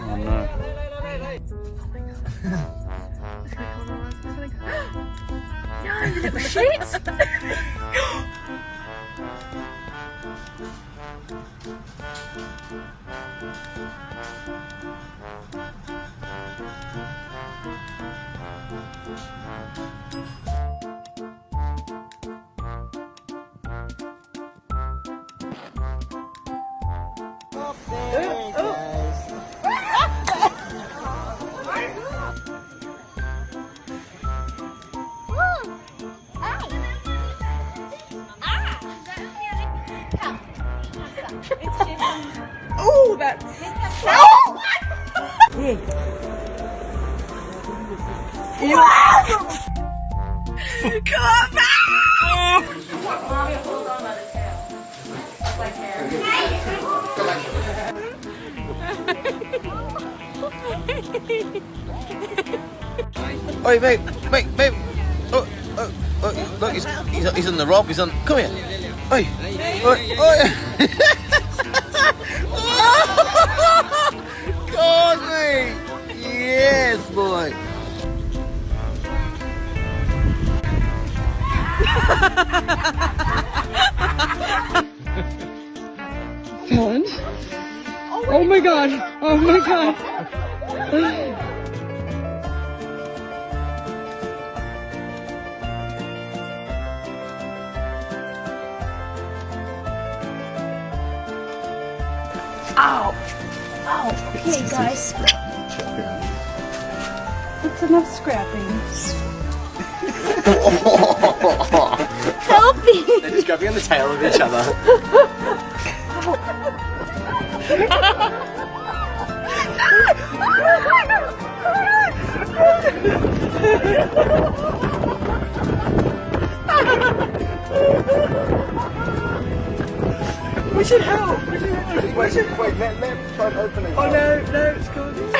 Oh no. No, you little shit! Oh, that's... Oh! Come back! Oi, mate, mate. Oh, look, he's on the rope. He's on. Come here. Oi, oi. God, mate. Yes, boy. Fun. Oh my god. Oh my god. Ow. Oh, okay guys. That's enough scrapping. Help me! They're just grabbing on the tail of each other. We should help. Wait, let him try and open it. Oh no, it's gone.